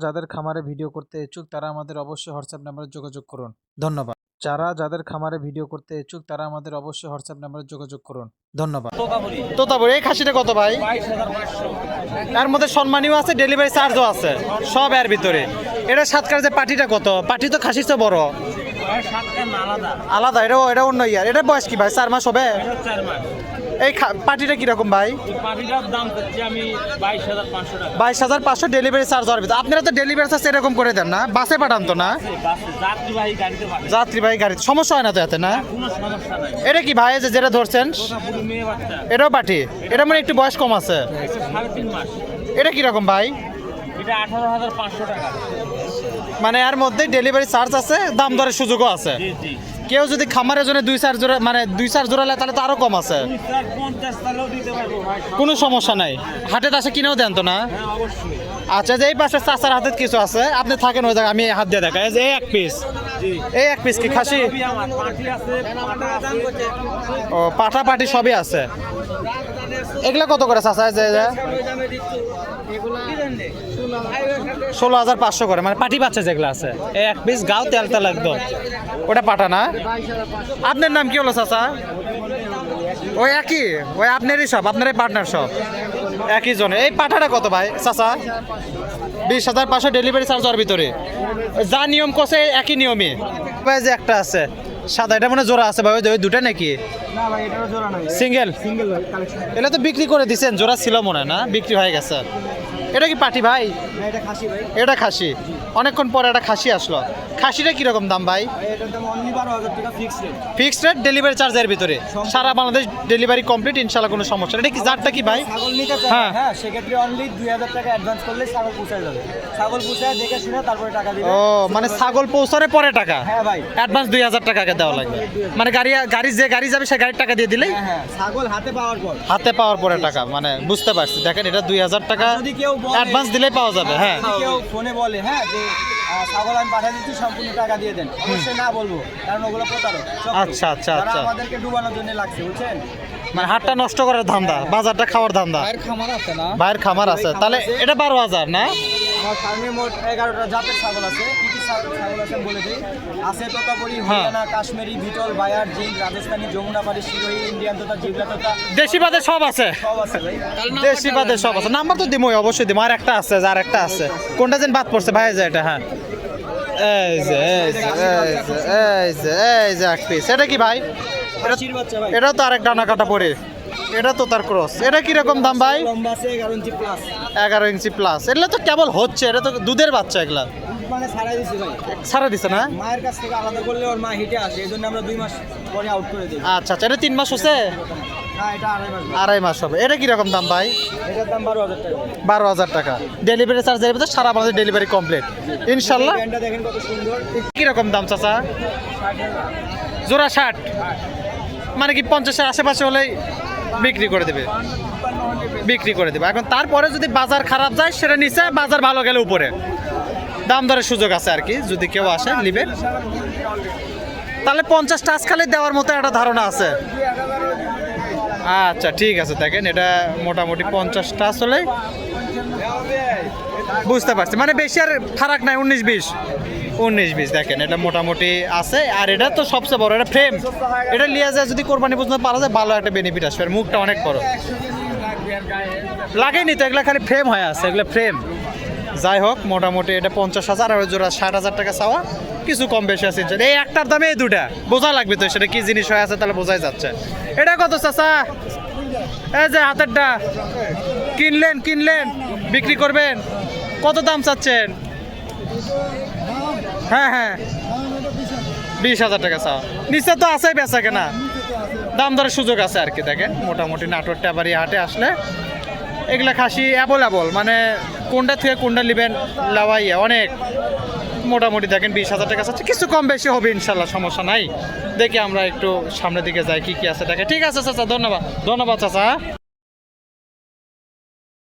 যাদের খামারে ভিডিও করতে ইচ্ছুক তারা আমাদের অবশ্যই হোয়াটসঅ্যাপ নাম্বারে যোগাযোগ করুন। ধন্যবাদ। যাদের খামারে ভিডিও করতে ইচ্ছুক তারা আমাদের অবশ্যই হোয়াটসঅ্যাপ নাম্বারে যোগাযোগ করুন। ধন্যবাদ। তোতাপুরি এই খাসিটা কত ভাই? 22,500। এর মধ্যে সম্মানীয় আছে, ডেলিভারি চার্জও আছে, সব এর ভিতরে। এটা সাতকার যে পাটিটা কত? পাটি তো খাসির চেয়ে বড়। আলাদা, এটা অন্য ইয়ার। এটা বয়স কি ভাই? 4 মাস হবে? 4 মাস। এই পাটিটা কিরকম ভাই? পাটিটার দাম চাচ্ছি আমি 22,500 টাকা। 22,500 ডেলিভারি চার্জ হবে। আপনারা তো ডেলিভারি চার্জ এরকম করে দেন না? বাসে পাঠান তো না? যাত্রীবাহী গাড়িতে পাঠাই। যাত্রীবাহী গাড়িতে সমস্যা হয় না তো এতে? না কোনো সমস্যা নাই। এটা কি ভাই যেটা ধরছেন? পুরো মেয়ে বাচ্চা। এটাও পাটি? এটা মানে একটু বয়স কম আছে। 3.5 মাস। এটা কিরকম ভাই? এটা 18,500 টাকা। মানে এর মধ্যে ডেলিভারি চার্জ আছে, দাম দরের সুযোগও আছে। জি জি। কেউ যদি খামারের জন্য 2-4 জোড়া, মানে 2-4 জোড়া নেয় তাহলে তো আরো কম আছে। 50 টাকাও দিতে পারবো ভাই। কোনো সমস্যা নাই। হাটে আসে কিনেও দেন তো না? হ্যাঁ অবশ্যই। আচ্ছা, যে এই পাশে চাচার হাতে কিছু আছে, আপনি থাকেন ওই জায়গায়, আমি হাত দিয়ে দেখাই। এই যে এই এক পিস, জি। এই এক পিস কি খাসি? আমার পাটি আছে, পাটা আছে। ও পাঠা পাটি সবই আছে। এগুলা কত করে চাচা? যে 16,500 করে, মানে পাটি বাচ্চা যেগুলো আছে। এই এক পিস গাও তেল তেল একদম, ওটা পাঠা না? আপনার নাম কি হলো চাচা? ওই একই, ওই আপনারই সব, আপনারই পার্টনার সব একই জনে। এই পাঠাটা কত ভাই চাচা? 20,500 ডেলিভারি চার্জ ওর ভিতরে। যা নিয়ম করছে একই নিয়মই। ভাই যে একটা আছে সাদা, এটা মানে জোড়া আছে ভাই? ওই দুটা নাকি? না ভাই এটারও জোড়া নাই। সিঙ্গেল? Single collection. এটা তো বিক্রি করে দিছেন, জোড়া ছিল মনে হয় না? বিক্রি হয়ে গেছে। এটা কি পাটি ভাই? না এটা খাসি ভাই। এটা খাসি। অনেকক্ষণ পরে একটা খাসি আসলো। খাসিটা কিরকম দাম ভাই? এটার দাম অনলি 12,000 টাকা fixed rate. Fixed rate, delivery চার্জের ভিতরে সারা বাংলাদেশ ডেলিভারি কমপ্লিট, ইনশাল্লাহ কোনো সমস্যা নেই। এটা কি জাতটা কি ভাই? ছাগল নিতে চাই, হ্যাঁ। হ্যাঁ সেক্ষেত্রে অনলি 2,000 টাকা অ্যাডভান্স করলে ছাগল পৌঁছায় যাবে। ছাগল পৌঁছায় দেখে শুনে তারপরে টাকা দিবে। ও মানে ছাগল পৌঁছারে পরে টাকা? হ্যাঁ ভাই। অ্যাডভান্স 2,000 টাকা আগে দেওয়া লাগবে। মানে গাড়ি যে গাড়ি যাবে সে গাড়ির টাকা দিয়ে দিলেই? হ্যাঁ হ্যাঁ, ছাগল হাতে পাওয়ার পর। হাতে পাওয়ার পরে টাকা, মানে বুঝতে পারছি। দেখেন এটা 2,000 টাকা যদি কেউ বলে- অ্যাডভান্স দিলেই পাওয়া যাবে। হ্যাঁ, যদি কেউ ফোনে বলে হ্যাঁ যে ছাগল আমি পাঠিয়ে দিচ্ছি সম্পূর্ণ টাকা দিয়ে দেন, অবশ্যই না বলবো, কারণ ওগুলো প্রতারক। চক্র। আচ্ছা, আচ্ছা, যারা আচ্ছা। আমাদেরকে ডুবানোর জন্য লাগছে বুঝছেন। মানে হাটটা নষ্ট করার ধান্দা, বাজারটা খাওয়ার ধান্দা। ভাইয়ের খামার আছে না? ভাইয়ের খামার আছে, তাহলে এটা 12,000 না? আমার ফার্মে মোট 11টা জাতের ছাগল আছে। কি কি ছাগল আছে আমি বলে দিই। আছে তোতাপুরি, হ্যাঁ। হরিয়ানা, কাশ্মীরি, বিটল, বায়ার, জিন, রাজস্থানী, যমুনাপাড়ি, শিরোহী, ইন্ডিয়ান তোতা, জিবলা তোতা দেশি বাদে সব আছে? সব আছে ভাই। দেশি বাদে সব আছে। নাম্বার তো দিমই, অবশ্যই দিমো। আর একটা আছে, আর একটা আছে। কোনটা যেন বাদ পড়ছে ভাই? যে এটা, হ্যাঁ এই যে এক পিস। এটা কি ভাই? খাসির বাচ্চা ভাই। এটাও তো আরেক ডানা কাটা পরে। এটা তো তার ক্রস। এটা কিরকম দাম ভাই? লম্বা আছে 11 ইঞ্চি প্লাস। 11 ইঞ্চি প্লাস। এগুলো তো কেবল হচ্ছে, এটা তো দুধের বাচ্চা। এগুলা মানে ছাড়াই দিছি ভাই। ছাড়া দিছে না? মায়ের কাছ থেকে আলাদা করলে ওর মা হিটে আসে, এই জন্য আমরা 2 মাস পরে আউট করে দিই। আচ্ছা আচ্ছা, এটা 3 মাস হচ্ছে? না এটা 2.5 মাস। 2.5 মাস হবে। এটা কিরকম দাম ভাই? এটার দাম 12,000 টাকা। 12,000 টাকা ডেলিভারি চার্জ এর ভিতরে সারা বাংলাদেশ ডেলিভারি কমপ্লিট ইনশাল্লাহ। ব্যান্ডটা দেখেন কত সুন্দর। কিরকম দাম চাচা? 60,000। জোড়া 60? মানে কি 50-এর আশেপাশে হলেই বিক্রি করে দেবে? বিক্রি করে দেবে। এখন তারপরে যদি বাজার খারাপ যায় সেটা নিচে, বাজার ভালো গেলে উপরে দাম দরের সুযোগ আছে আর কি। যদি কেউ আসে নিবে তাহলে 50 টাচ খালি দেওয়ার মতো একটা ধারণা আছে। আচ্ছা ঠিক আছে, দেখেন এটা মোটামুটি 50 টাচ হলেই বুঝতে পারছি। মানে বেশি আর ফারাক নাই, 19-20 দেখেন এটা মোটামুটি আছে। আর এটা তো সবচেয়ে বড়, এটা ফ্রেম। এটা লিয়া যায় যদি কোরবানি বুঝতে পারা যায়, ভালো একটা বেনিফিট আসবে। আর মুখটা অনেক বড়, লাগেনি তো, এগুলো খালি ফ্রেম হয়ে আছে, এগুলো ফ্রেম। যাই হোক, মোটামুটি এটা 50,000 আর ওই জোড়া 60,000 টাকা চাওয়া, কিছু কম বেশি আছে। এই একটার দামে এই দুটা বোঝা লাগবে তো সেটা কি জিনিস হয়ে আছে, তাহলে বোঝাই যাচ্ছে। এটা কত চাচা? এই যে হাতেরটা কিনলেন বিক্রি করবেন, কত দাম চাচ্ছেন? হ্যাঁ হ্যাঁ, 20,000 টাকা চাওয়া। নিচে তো আছে বেচা কেনা, দাম দরের সুযোগ আছে আর কি। দেখেন মোটামুটি নাটোর টাবারি হাটে আসলে এগুলা খাসি অ্যাভেলেবল, মানে কোনটা থেকে কোনটা নেবেন লাভাইয়া অনেক। মোটামুটি দেখেন 20,000 টাকা আছে, কিছু কম বেশি হবে ইনশাল্লাহ, সমস্যা নাই। দেখি আমরা একটু সামনের দিকে যাই কি কি আছে দেখে। ঠিক আছে চাচা, ধন্যবাদ চাচা।